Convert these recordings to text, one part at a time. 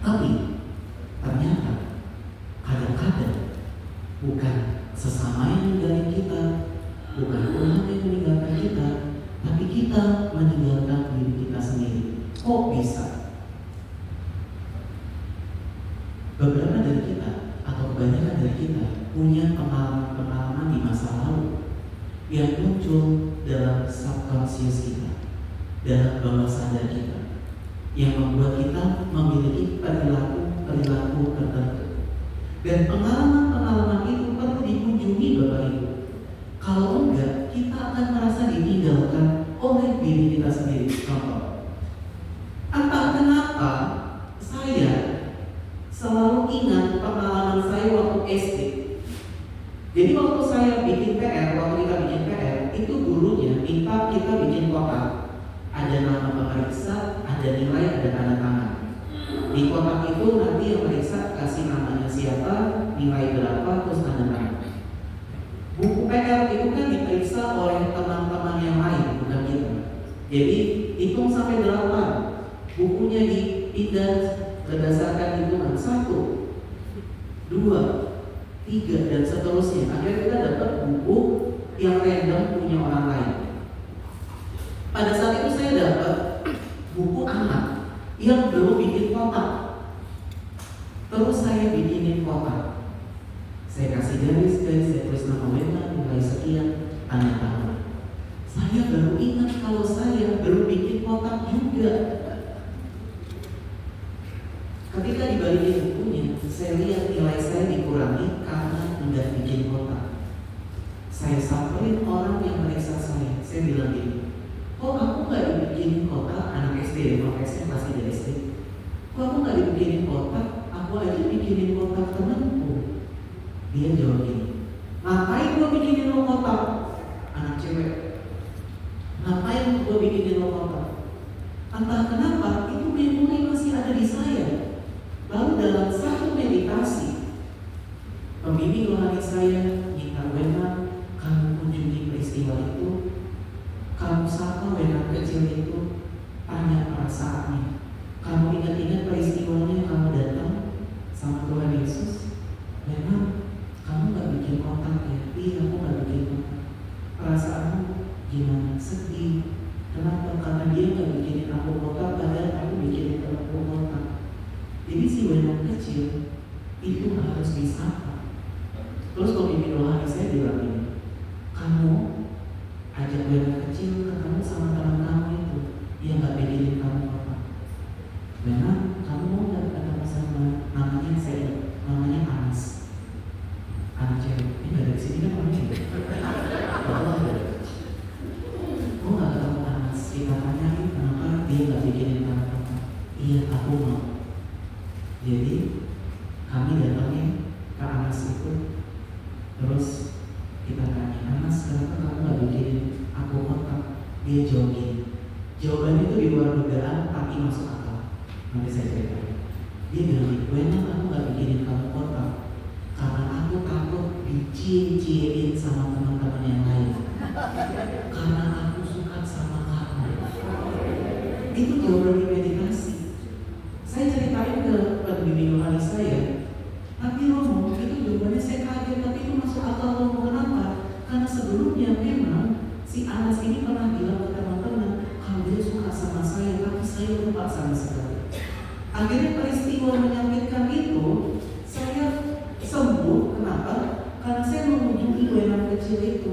Tapi ternyata kadang-kadang bukan sesama yang meninggalkan kita, bukan Tuhan yang meninggalkan kita, tapi kita meninggalkan diri kita sendiri. Kok bisa? Beberapa dari kita atau kebanyakan dari kita punya pengalaman-pengalaman di masa lalu yang muncul dalam subconscious kita, dalam bawah sadar kita, yang membuat kita memiliki perilaku tertentu. Dan pengalaman-pengalaman itu perlu dikunjungi Bapak Ibu. Kalau enggak, kita akan merasa ditinggalkan oleh diri kita sendiri. Contoh, entah kenapa saya selalu ingat pengalaman saya waktu SD. Jadi waktu saya bikin PR, waktu kita bikin PR, itu gurunya minta kita bikin kotak. Ada nama pemeriksa, ada nilai, ada tanda tangan. Di kotak itu nanti yang periksa kasih namanya siapa, nilai berapa, terus tanda tangan. Buku PR itu kan diperiksa oleh teman-teman yang lain, bukan kita. Jadi hitung sampai 8. Bukunya dipindah berdasarkan hitungan 1, 2, 3 dan seterusnya. Akhirnya kita dapat buku yang random punya orang lain. Pada saat itu saya dapat buku anak yang belum bikin kotak. Terus saya bikinin kotak. Saya kasih garis, saya tulis nama wena, nilai sekian, tanda tangan. Saya baru ingat kalau saya belum bikin kotak juga. Ketika dibalikin bukunya, saya lihat nilai saya dikurangi karena tidak bikin kotak. Saya samperin orang yang meriksa saya bilang gini, kok aku nggak dibikinin kotak? Anak SD ya, kalau SD pasti dari SD. Kok aku nggak dibikinin kotak? Aku aja bikinin kotak temanku. Dia jawab gini, ngapain gua bikinin lo kotak? Anak cewek, ngapain gua bikinin lo kotak? Entah kenapa itu memori masih ada di saya. Lalu dalam satu meditasi, pembimbing rohani saya minta wena, kamu kunjungi peristiwa itu, kamu sapa wena kecil itu, tanya perasaannya. Kamu ingat-ingat peristiwanya, kamu datang sama Tuhan Yesus, memang kamu gak bikin kotak ya? Iya, aku gak bikin kotak. Perasaanmu gimana? Sedih. Kenapa? Karena dia gak bikinin aku kotak, padahal aku bikinin aku kotak. Jadi si wena kecil itu harus disapa. Terus pemimpin rohani saya bilang ini, kamu ajak wena kecil ketemu sama teman kamu itu yang gak bikinin kamu kotak. Memang kamu mau gak ketemu sama namanya saya, namanya Anas, anak cewek. Ini gak dari sini kan orangnya. Mau gak ketemu Anas? Kita tanyain kenapa dia gak bikinin kamu kotak. Iya, aku mau. Jadi kami datangin ke Anas itu, terus kita tanya, Anas kenapa kamu gak bikinin aku kotak? Dia jawab gini, jawabannya itu di luar dugaan tapi masuk akal. Nanti saya cerita. Dia bilang, wena kamu gak bikinin kamu kotak karena aku takut dicie-ciein sama teman-teman yang lain. Karena aku suka sama kamu. Itu jawaban di meditasi. Saya ceritain ke pembimbing rohani saya, tapi Romo, itu jawabannya saya kaget, tapi itu masuk akal Romo. Kenapa? Karena sebelumnya memang si Anas ini pernah bilang ke teman-teman kalau dia suka sama saya, tapi saya lupa sama sekali. Akhirnya peristiwa menyakitkan itu saya sembuh. Kenapa? Karena saya mengunjungi wena kecil itu.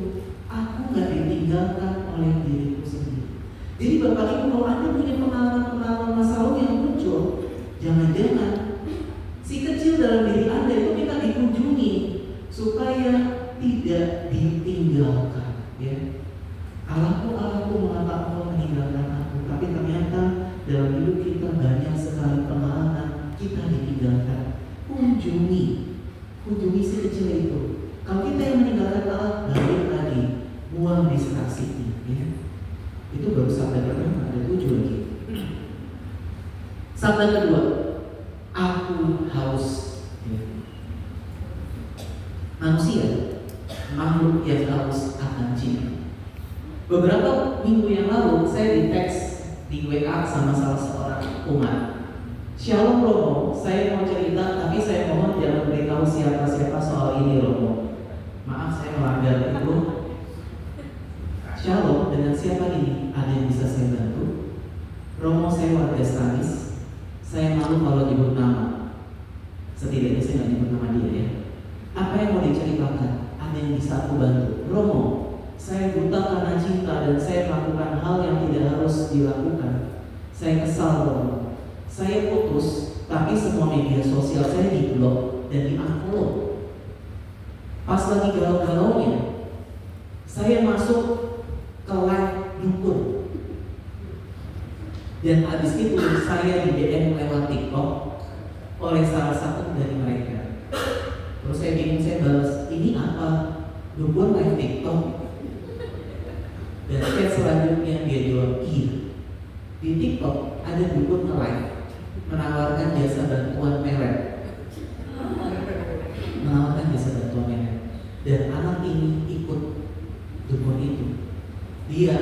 Aku gak ditinggalkan oleh diriku sendiri. Jadi Bapak Ibu, kalau Anda punya pengalaman-pengalaman masa lalu yang muncul, jangan-jangan si kecil dalam diri Anda itu minta dikunjungi supaya tidak ditinggalkan. Ya, Allahku mengapa engkau meninggalkan aku? Tapi ternyata dalam hidup kita banyak sekali pengalaman kita ditinggalkan. Kunjungi si kecil itu. Kalau kita yang meninggalkan Allah, balik lagi, buang distraksinya. Ya, itu baru sabda pertama, ada 7 lagi. Sabda kedua, aku haus. Ya. Manusia, makhluk yang haus akan cinta. Beberapa minggu yang lalu saya di teks di WA sama salah seorang umat. Shalom Romo, saya mau cerita, tapi saya mohon jangan beritahu siapa-siapa soal ini Romo. Maaf saya melanggar itu. Shalom, dengan siapa ini? Ada yang bisa saya bantu? Romo, saya warga Stanis. Saya malu kalau nyebut nama. Setidaknya saya nggak nyebut nama dia ya. Apa yang mau diceritakan? Ada yang bisa aku bantu? Romo, saya buta karena cinta dan saya melakukan hal yang tidak harus dilakukan. Saya kesal Romo. Saya putus, tapi semua media sosial saya diblok dan di-unfollow. Pas lagi galau-galaunya, saya masuk ke live dukun. Dan habis itu saya di DM lewat TikTok oleh salah satu dari mereka. Terus saya bingung, saya balas, ini apa? Dukun live TikTok? Dan chat selanjutnya dia jawab, iya. Di TikTok ada dukun nge-live menawarkan jasa bantuan pelet. Menawarkan jasa bantuan pelet. Dan anak ini ikut dukun itu. Dia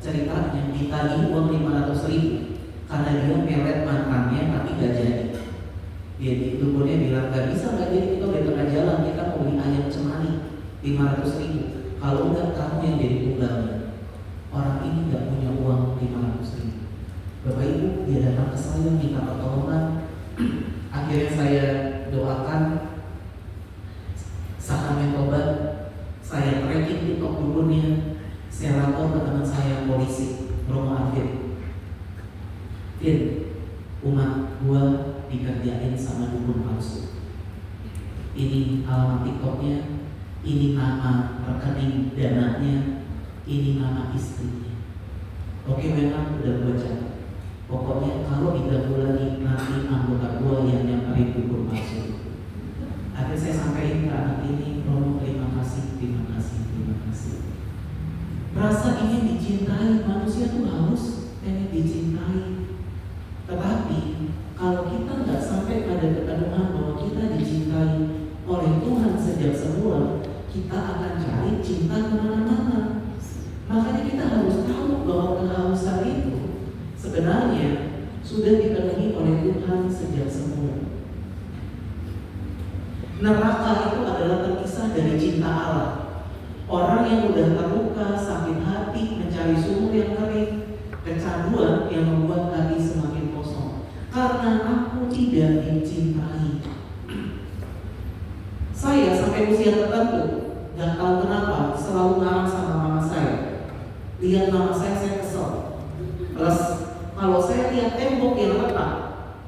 ceritanya ditagih uang 500.000 karena dia pelet mantannya tapi gak jadi. Dia dukunnya bilang gak bisa, gak jadi, kita udah tengah jalan, kita mau beli ayam cemani 500.000. Kalau enggak kamu yang jadi tunggalnya. Orang ini gak punya uang 500.000. Bapak Ibu, dia datang ke saya minta pertolongan. Akhirnya saya doakan, sakramen tobat, saya tracking TikTok dukunnya, saya lapor ke teman saya polisi, Romo Afid. Fir, umat gua dikerjain sama dukun palsu. Ini alamat TikToknya, ini nama rekening dananya, ini nama istrinya. Oke, memang udah gua catat. Pokoknya kalau diganggu lagi nanti anggota gua yang nyamperin dukun palsu. Akhirnya saya sampaikan ke anak ini, Romo terima kasih, terima kasih, terima kasih. Rasa ingin dicintai, manusia tuh harus pengen dicintai. Tetapi kalau kita nggak sampai pada ketemuan bahwa kita dicintai oleh Tuhan sejak semula, kita akan cari cinta kemana-mana. Makanya kita harus tahu bahwa kehausan itu sebenarnya sudah dipenuhi oleh Tuhan sejak semula. Neraka itu adalah terpisah dari cinta Allah. Orang yang mudah terluka, sakit hati, mencari sumur yang kering, kecanduan yang membuat hati semakin kosong. Karena aku tidak dicintai. Saya sampai usia tertentu, gak tahu kenapa, selalu marah sama mama saya. Lihat mama saya kesel. Plus kalau saya lihat tembok yang retak,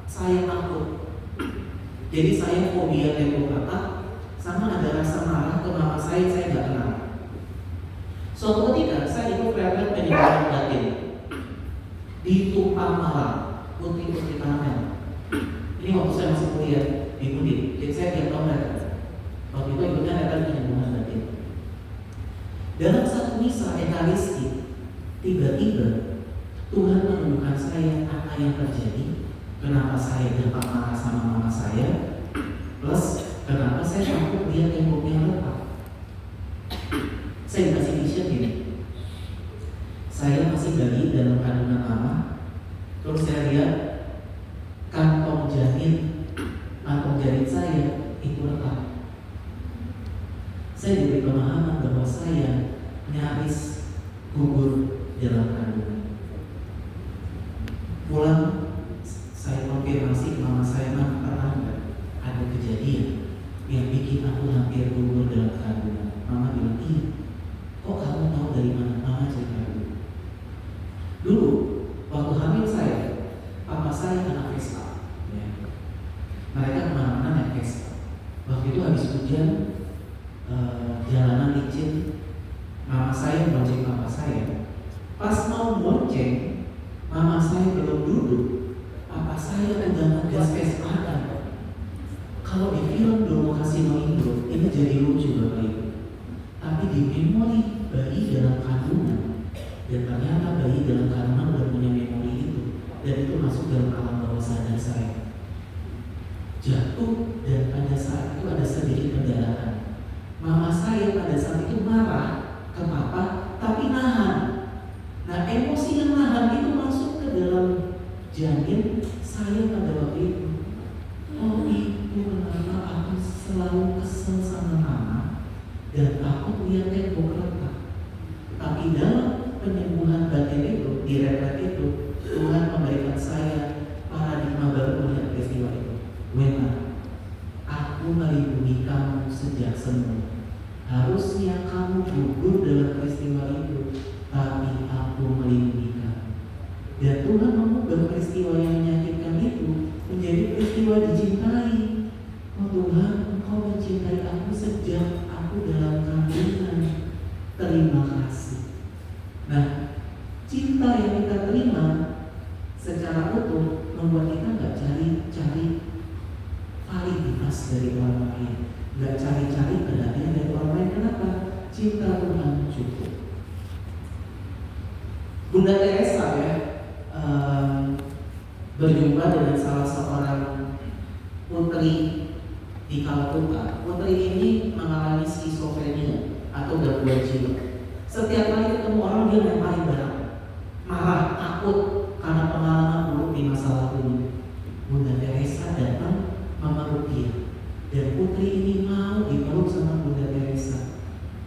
saya takut. Jadi saya fobia tembok retak, sama ada rasa marah ke mama saya gak kenal. Suatu ketika saya ikut retret pendidikan batin di Tumpang Malang, Putri Karmel. Ini waktu saya masih kuliah di Undip, jadi saya tiap tahun retret. Waktu itu ikutnya retret penyembuhan batin. Dalam satu misa ekaristi, tiba-tiba Tuhan menunjukkan saya apa yang terjadi, kenapa saya gampang marah sama mama saya, plus kenapa saya takut dia temboknya retak. Saya dikasih vision gini, saya masih bayi dalam kandungan mama, terus saya lihat kantong janin saya itu retak. Saya diberi pemahaman bahwa saya nyaris gugur dalam kandungan. Pulang, saya konfirmasi mama saya, pernah nggak ada kejadian yang bikin aku hampir gugur dalam kandungan? Mama bilang, iya. Kok kamu tahu dari mana? Mama cerita dulu. Dulu, waktu hamil saya, papa saya anak Vespa. Ya. Mereka kemana-mana naik Vespa. Waktu itu habis hujan, jalanan licin, mama saya bonceng papa saya. Pas mau bonceng, mama saya belum duduk, papa saya udah ngegas Vespa-an. Kalau di film Domo Kasino Indo, ini jadi lucu Bapak Ibu. Tapi di memori bayi dalam kandungan, dan ternyata bayi dalam kandungan udah punya memori itu, dan itu masuk dalam alam bawah sadar saya. Jatuh, dan pada saat itu ada sedikit pendarahan. Mama saya pada saat itu marah ke papa, tapi nahan. Nah, emosi yang nahan itu masuk ke dalam janin saya pada waktu selalu kesel sama mama dan takut lihat tembok retak. Tapi dalam penyembuhan batin itu, di retret itu, Tuhan memberikan saya paradigma baru melihat peristiwa itu. Wena, aku melindungi kamu sejak semula. Harusnya kamu gugur dalam peristiwa itu, tapi aku melindungi kamu. Dan Tuhan mengubah peristiwa yang menyakitkan itu menjadi peristiwa dicintai. Oh Tuhan, Engkau mencintai aku sejak aku dalam kandungan. Terima kasih. Nah, cinta yang kita terima secara utuh membuat kita nggak cari validitas dari orang lain, nggak cari perhatian dari orang lain. Kenapa? Cinta Tuhan cukup. Bunda Teresa ya berjumpa dengan salah seorang putri di Kalkuta. Putri ini mengalami skizofrenia atau gangguan jiwa. Setiap kali ketemu orang dia lemparin barang, marah, takut karena pengalaman buruk di masa lalunya. Bunda Teresa datang memeluk dia, dan putri ini mau dipeluk sama Bunda Teresa.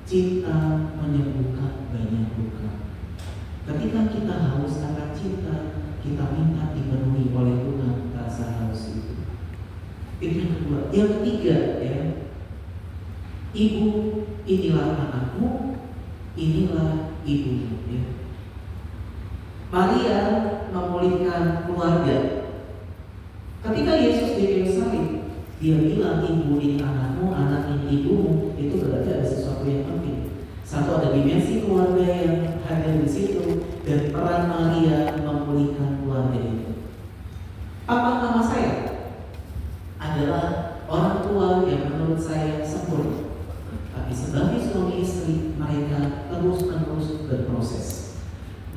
Cinta menyembuhkan banyak luka. Ketika kita haus akan cinta, kita minta dipenuhi oleh Tuhan rasa haus itu. Itu yang kedua. Yang ketiga ya, ibu inilah anakmu, inilah ibumu ya. Maria memulihkan keluarga. Ketika Yesus di kayu salib, dia bilang ibu ini anakmu, anak ini ibumu. Itu berarti ada sesuatu yang penting. Satu, ada dimensi keluarga yang hadir di situ, dan peran Maria memulihkan keluarga itu. Papa mama saya adalah orang tua yang menurut saya sempurna. Tapi sebagai suami istri, mereka terus-menerus berproses.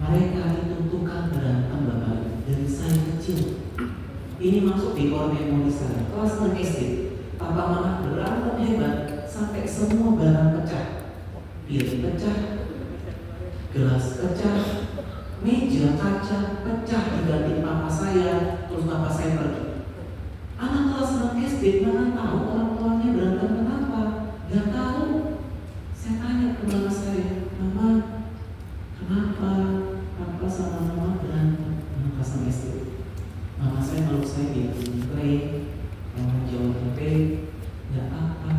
Mereka itu tukang berantem Bapak dari saya kecil. Ini masuk di core memori saya, kelas 6 SD. Papa mama berantem hebat sampai semua barang pecah. Piring pecah, gelas pecah, meja kaca pecah diganti papa saya, terus papa saya pergi. Anak kelas 6 SD mana tahu orang tuanya berantem kenapa? Gak tahu. Saya tanya ke mama saya, mama, kenapa papa sama mama berantem? Anak kelas 6 SD. Mama saya meluk saya di play, mama jawab play, gak apa.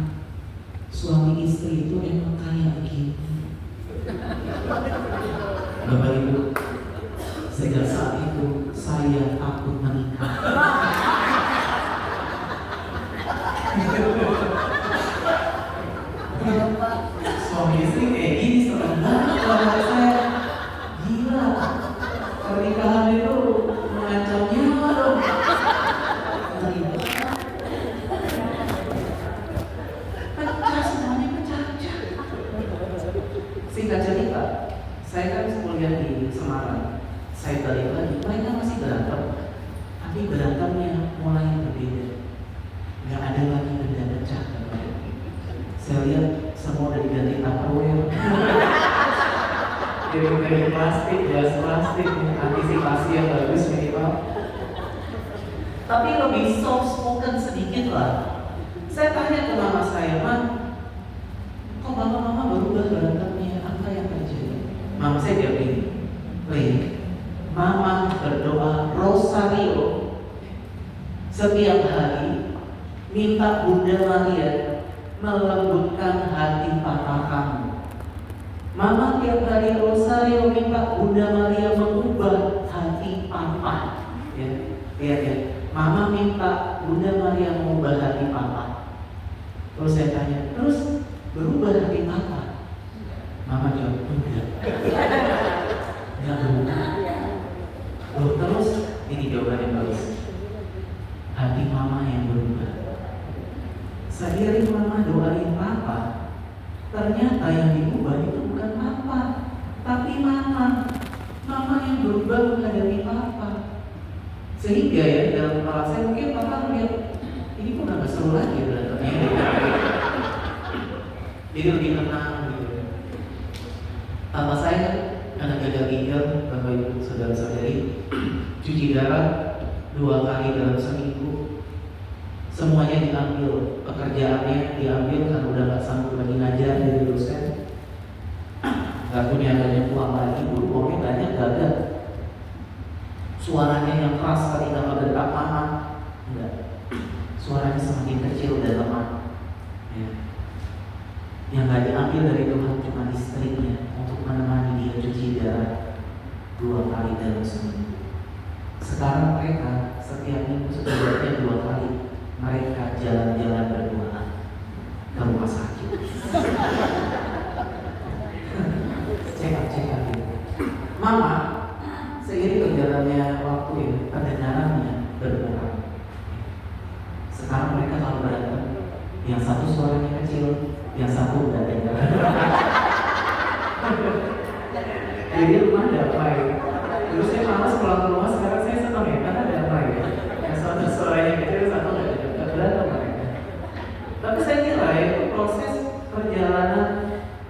Suami istri itu emang kayak begini. Bapak Ibu, sejak saat itu saya takut menikah. Suami istri kayak gini serem banget kalau saya. Gila, pernikahan itu mengancam nyawa dong. Singkat cerita, saya kan kuliah di Semarang. Saya balik lagi, mereka masih berantem, tapi berantemnya mulai berbeda. Gak ada lagi benda pecah. Saya lihat semua udah diganti Tupperware. Piring plastik, gelas plastik, antisipasi yang bagus minimal. Tapi lebih soft spoken sedikit lah. Saya tanya ke mama saya, "Ma, kok mama berubah berantemnya? Apa yang terjadi?" Mama saya jawab ini, mama berdoa rosario setiap hari, minta Bunda Maria melembutkan hati papa kamu. Mama tiap hari rosario minta Bunda Maria mengubah hati papa. Ya, lihat ya. Mama minta Bunda Maria mengubah hati papa. Terus saya tanya, terus berubah hati papa? Mama jawab, enggak. Enggak berubah. Loh, terus ini jawaban yang bagus. Hati mama yang berubah. Seiring mama doain papa, ternyata yang diubah itu bukan papa, tapi mama. Mama yang berubah menghadapi papa. Sehingga ya dalam kepala saya mungkin papa melihat ini kok gak seru lagi berantemnya. Jadi lebih tenang gitu. Papa saya anak gagal ginjal, Bapak Ibu saudara-saudari, cuci darah 2 kali dalam seminggu. Semuanya diambil, pekerjaannya diambil karena udah gak sanggup lagi ngajar jadi dosen. Gak punya banyak uang lagi, dulu uangnya banyak gagal. Suaranya yang keras tadi gak berapaan, enggak. Suaranya semakin kecil dan lemah. Ya. Yang gak diambil dari Tuhan cuma istrinya untuk menemani dia cuci darah 2 kali dalam seminggu. Sekarang mereka setiap minggu setidaknya 2 kali mereka jalan-jalan berduaan ke rumah sakit. Cekak-cekak gitu. Mama, seiring berjalannya waktu ya, pendengarannya berkurang. Sekarang mereka kalau berantem, yang satu suaranya kecil, yang satu udah dengar. Jadi rumah damai. Dulu saya malas pulang ke rumah, sekarang saya senang ya, karena damai ya. Yang satu suaranya kecil, satu nggak dengar, berantem mereka. Tapi saya kira itu proses perjalanan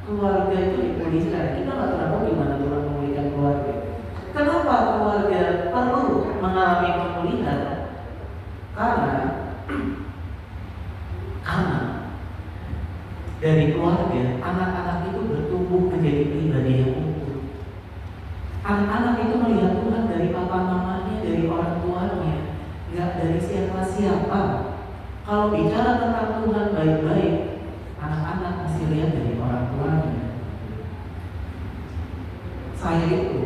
keluarga itu dipulihkan. Kita nggak tahu gimana Tuhan memulihkan keluarga. Kenapa keluarga perlu mengalami pemulihan? Karena dari keluarga, anak-anak itu bertumbuh menjadi pribadi yang utuh. Anak-anak itu melihat Tuhan dari papa mamanya, dari orang tuanya, nggak dari siapa-siapa. Kalau bicara tentang Tuhan baik-baik, anak-anak masih lihat dari orang tuanya. Saya itu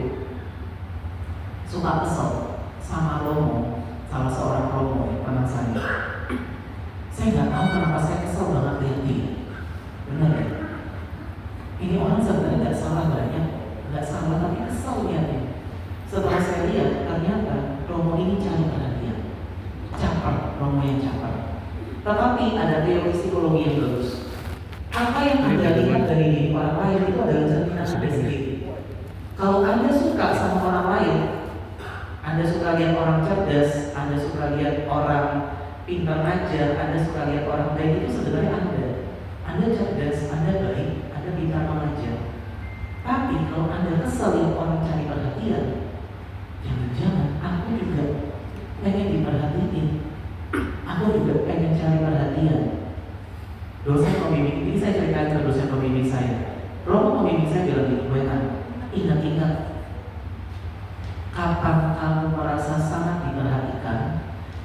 suka kesel sama Romo, salah seorang Romo ya, teman saya. Saya nggak tahu kenapa saya kesel banget lihat dia. Benar ya? Ini orang sebenarnya nggak salah banyak, nggak salah tapi kesel lihatnya. Setelah saya lihat, ternyata Romo ini cari perhatian, caper, Romo yang caper. Tetapi ada teori psikologi yang bagus. Apa yang Anda lihat dari diri orang lain itu adalah cerminan Anda sendiri. Kalau Anda suka sama orang lain, Anda suka lihat orang cerdas, Anda suka lihat orang pintar ngajar, Anda suka lihat orang baik, itu sebenarnya Anda cerdas, Anda baik, Anda pintar mengajar. Tapi kalau Anda kesal lihat orang cari perhatian, jangan-jangan aku juga pengen diperhatiin, aku juga pengen cari perhatian. Dosen pembimbing, ini saya ceritakan ke dosen pembimbing saya. Romo pembimbing saya bilang gitu, ingat-ingat, kapan kamu merasa sangat diperhatikan,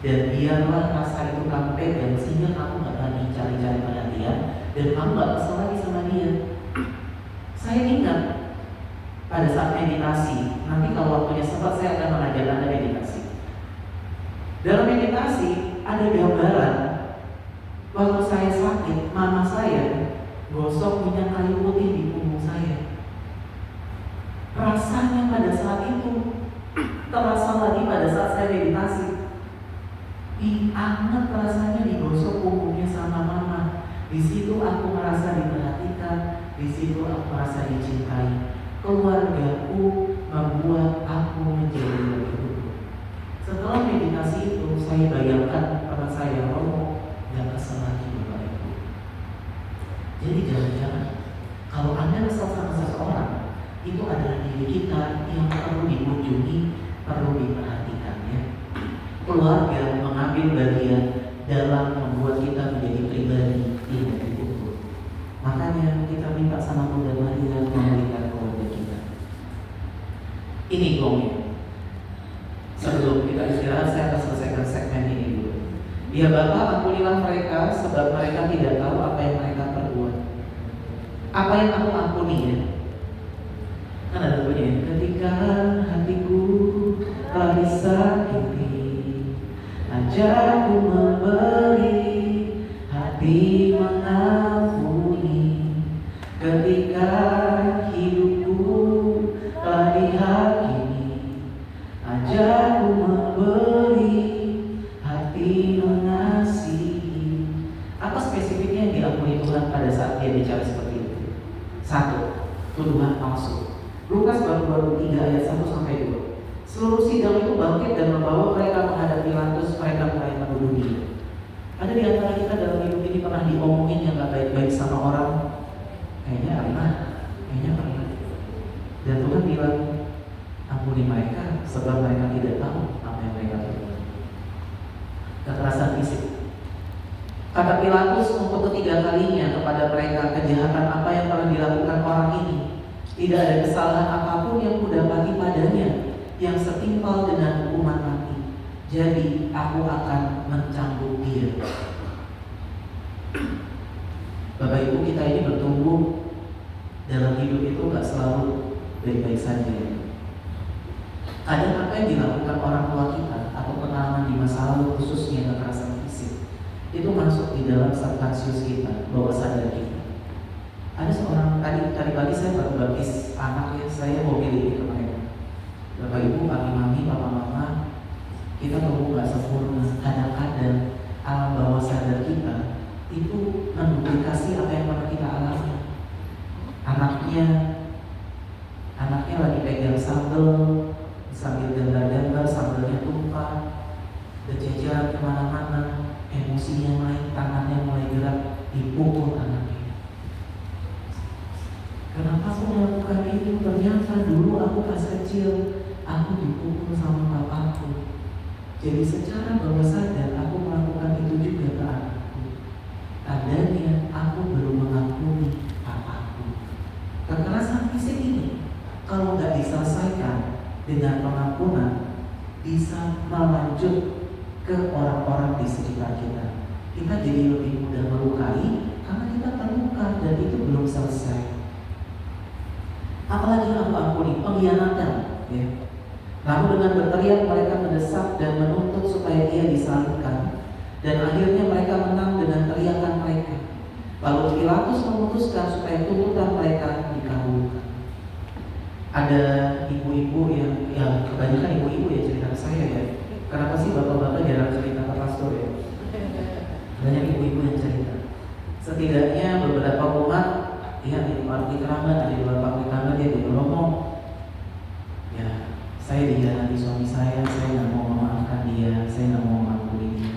dan biarlah rasa itu kamu pegang sehingga kamu gak lagi cari-cari perhatian dan kamu gak kesel lagi sama dia. Saya ingat pada saat meditasi, nanti kalau waktunya sempat saya akan mengajar Anda meditasi. Dalam meditasi ada gambaran waktu saya sakit, mama saya gosok minyak kayu putih di punggung saya. Rasanya pada saat itu terasa lagi pada saat saya meditasi. Hangat rasanya digosok punggungnya sama mama. Di situ aku merasa diperhatikan, di situ aku merasa dicintai. Keluargaku membuat aku menjadi lebih utuh. Setelah meditasi itu, saya bayangkan teman saya Romo gak kesel lagi Bapak Ibu. Jadi jangan-jangan kalau Anda kesal sama seseorang, itu adalah diri kita yang perlu dikunjungi, perlu diperhatikan ya. Keluarga mengambil bagian dalam membuat kita menjadi pribadi yang lebih utuh. Makanya kita minta sama Bunda Maria memulihkan keluarga kita. Ini gongnya. Sebelum kita istirahat, saya akan selesaikan segmen ini dulu. Ya Bapak, ampunilah mereka sebab mereka tidak tahu apa yang mereka perbuat. Apa yang aku ampuni ya? Kan ada bunyi, ketika hatiku telah disakiti, ajarku memberi hati mengampuni. Ketika hidupku telah dihakimi, ajarku memberi hati mengasihi. Apa spesifiknya yang diampuni Tuhan pada saat dia bicara seperti itu? 1. Tuduhan palsu. Lukas bab 23 ayat 1-2. Seluruh sidang itu bangkit dan membawa mereka menghadap Pilatus. Mereka mulai menuduh dia. Ada di antara kita dalam hidup ini pernah diomongin yang gak baik-baik sama orang? Kayaknya pernah. Dan Tuhan bilang, ampuni mereka sebab mereka tidak tahu apa yang mereka perbuat. Kekerasan fisik. Pilatus untuk ketiga kalinya kepada mereka, kejahatan apa yang telah dilakukan orang ini? Tidak ada kesalahan apapun yang kudapati padanya yang setimpal dengan hukuman mati. Jadi aku akan mencambuk dia. Bapak Ibu, kita ini bertumbuh dalam hidup itu gak selalu baik-baik saja. Kadang apa yang dilakukan orang tua kita atau pengalaman di masa lalu, khususnya kekerasan fisik, itu masuk di dalam subconscious kita, bawah sadar kita. Ada seorang, tadi pagi saya baru baptis anak ya, saya mau pilih ke mereka. Bapak Ibu, kami mami, papa mama, kita tumbuh gak sempurna. Kadang-kadang alam bawah sadar kita itu menduplikasi apa yang pernah kita alami. Anaknya lagi pegang sambal, sambil gambar-gambar, sambalnya tumpah, berjajaran kemana-mana, emosinya naik, tangannya mulai gerak, dipukul anaknya. Kenapa aku melakukan itu? Ternyata dulu aku pas kecil, aku dipukul sama bapakku. Jadi secara bawah sadar aku melakukan itu juga ke anakku. Tandanya aku belum mengakui bapakku. Kekerasan fisik ini kalau nggak diselesaikan dengan pengampunan, bisa melanjut ke orang-orang di sekitar kita. Kita jadi lebih mudah melukai karena kita terluka dan itu belum selesai. Apalagi aku ampuni pengkhianatan, ya. Lalu dengan berteriak mereka mendesak dan menuntut supaya dia disalibkan, dan akhirnya mereka menang dengan teriakan mereka. Lalu Pilatus memutuskan supaya tuntutan mereka dikabulkan. Ada ibu-ibu yang kebanyakan ibu-ibu ya cerita ke saya ya. Kenapa sih bapak-bapak jarang cerita ke pastor ya? Banyak ibu-ibu yang cerita. Setidaknya beberapa umat ya di luar keterangan, ada di luar keterangan dia ngomong, ya saya dikhianati suami saya nggak mau memaafkan dia, saya nggak mau mengampuni dia.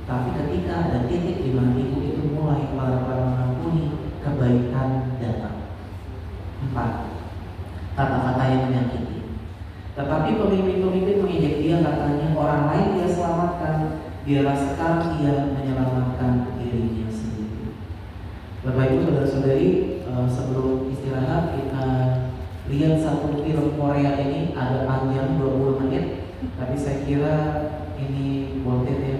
Tapi ketika ada titik di mana ibu itu mulai pelan-pelan mengampuni, kebaikan datang. 4. Kata-kata yang menyakiti. Tetapi pemimpin-pemimpin mengejek dia, katanya orang lain dia selamatkan, biarlah sekarang dia menyelamatkan dirinya sendiri. Bapak Ibu saudara-saudari, sebelum istirahat kita lihat satu film Korea ini, agak panjang 20 menit, tapi saya kira ini worth it ya.